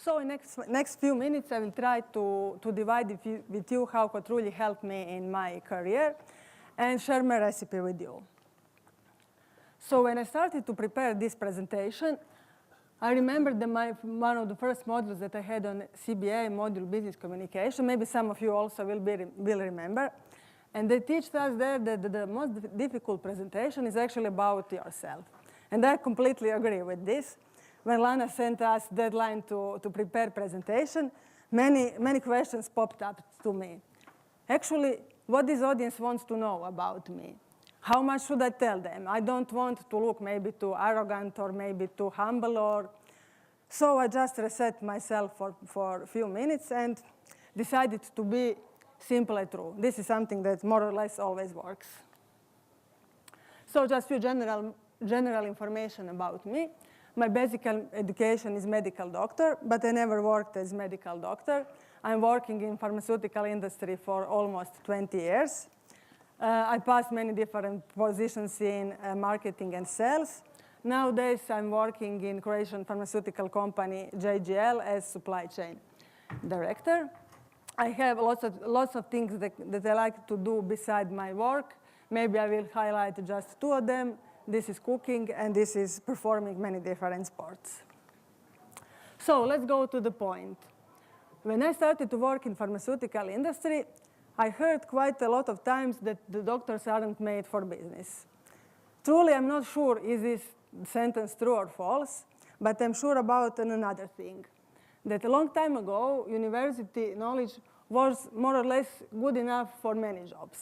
So in next few minutes, I will try to divide with you how it really helped me in my career and share my recipe with you. So when I started to prepare this presentation, I remember that one of the first modules that I had on CBA, module business communication, maybe some of you also will remember. And they teach us there that the most difficult presentation is actually about yourself. And I completely agree with this. When Lana sent us deadline to prepare presentation, many questions popped up to me. Actually, what this audience wants to know about me? How much should I tell them? I don't want to look maybe too arrogant or maybe too humble. So I just reset myself for a few minutes and decided to be simple and true. This is something that more or less always works. So just few general information about me. My basic education is medical doctor, but I never worked as medical doctor. I'm working in pharmaceutical industry for almost 20 years. I passed many different positions in marketing and sales. Nowadays, I'm working in Croatian pharmaceutical company JGL as supply chain director. I have lots of things that I like to do beside my work. Maybe I will highlight just two of them. This is cooking, and this is performing many different sports. So let's go to the point. When I started to work in pharmaceutical industry, I heard quite a lot of times that the doctors aren't made for business. Truly, I'm not sure is this sentence true or false, but I'm sure about another thing. That a long time ago, university knowledge was more or less good enough for many jobs.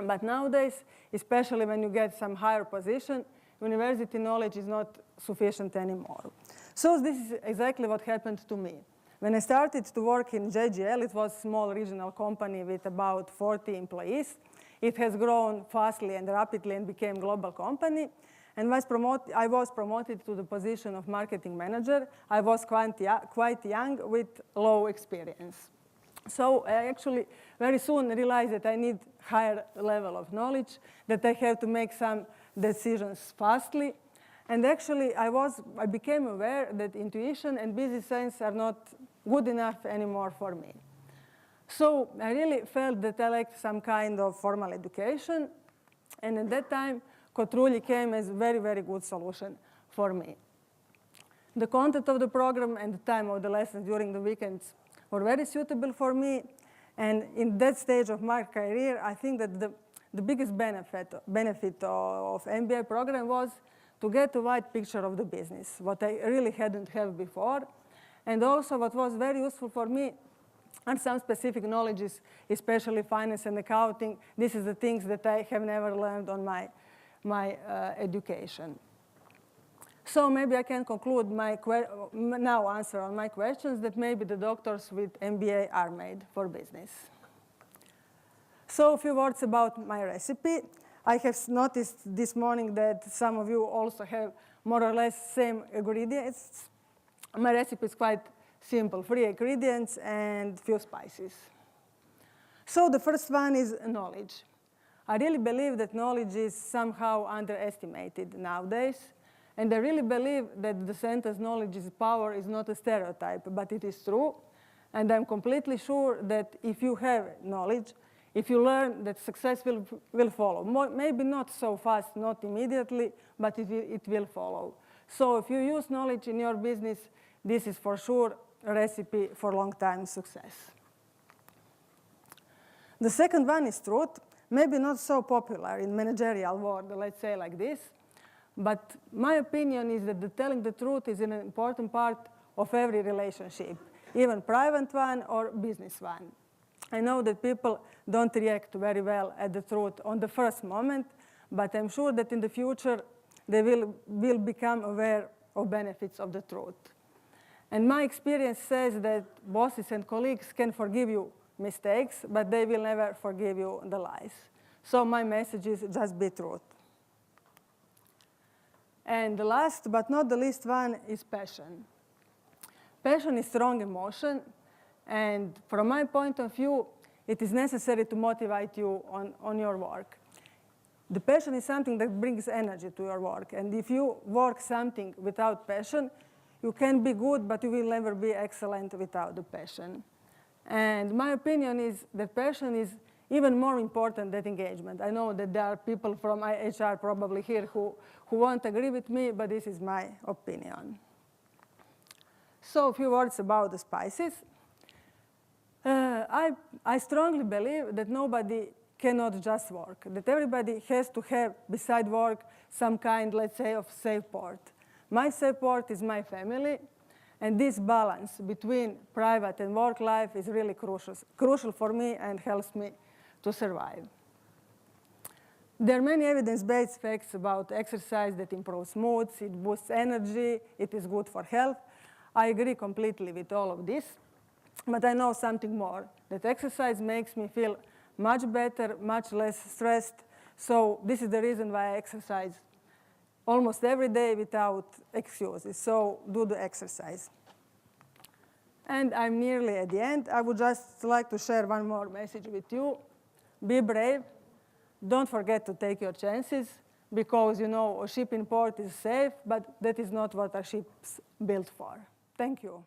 But nowadays, especially when you get some higher position, university knowledge is not sufficient anymore. So this is exactly what happened to me. When I started to work in JGL, it was a small regional company with about 40 employees. It has grown fastly and rapidly and became a global company. And I was promoted to the position of marketing manager. I was quite young with low experience. So I actually very soon realized that I need higher level of knowledge, that I have to make some decisions fastly. And actually, I became aware that intuition and business sense are not good enough anymore for me. So I really felt that I lacked some kind of formal education. And at that time, Kotrulji came as a very, very good solution for me. The content of the program and the time of the lessons during the weekends were very suitable for me. And in that stage of my career, I think that the biggest benefit of MBA program was to get a wide picture of the business, what I really hadn't had before. And also what was very useful for me are some specific knowledges, especially finance and accounting. This is the things that I have never learned on my education. So maybe I can conclude now answer on my questions that maybe the doctors with MBA are made for business. So a few words about my recipe. I have noticed this morning that some of you also have more or less same ingredients. My recipe is quite simple, 3 ingredients and few spices. So the first one is knowledge. I really believe that knowledge is somehow underestimated nowadays. And I really believe that the sentence knowledge is power is not a stereotype, but it is true. And I'm completely sure that if you have knowledge, if you learn, that success will follow. Maybe not so fast, not immediately, but it will follow. So if you use knowledge in your business, this is for sure a recipe for long-time success. The second one is truth. Maybe not so popular in managerial world, let's say like this. But my opinion is that telling the truth is an important part of every relationship, even private one or business one. I know that people don't react very well at the truth on the first moment, but I'm sure that in the future they will become aware of benefits of the truth. And my experience says that bosses and colleagues can forgive you mistakes, but they will never forgive you the lies. So my message is just be truth. And the last but not the least one is passion. Passion is strong emotion, and from my point of view, it is necessary to motivate you on your work. The passion is something that brings energy to your work, and if you work something without passion, You can be good, but you will never be excellent without the passion. And my opinion is that passion is even more important than engagement. I know that there are people from HR probably here who won't agree with me, but this is my opinion. So a few words about the spices. I strongly believe that nobody cannot just work, that everybody has to have, beside work, some kind, let's say, of safe port. My safe port is my family, and this balance between private and work life is really crucial for me and helps me to survive. There are many evidence-based facts about exercise that improves moods, it boosts energy, it is good for health. I agree completely with all of this, but I know something more, that exercise makes me feel much better, much less stressed. So this is the reason why I exercise almost every day without excuses. So do the exercise. And I'm nearly at the end. I would just like to share one more message with you. Be brave. Don't forget to take your chances, because a ship in port is safe, but that is not what a ship's built for. Thank you.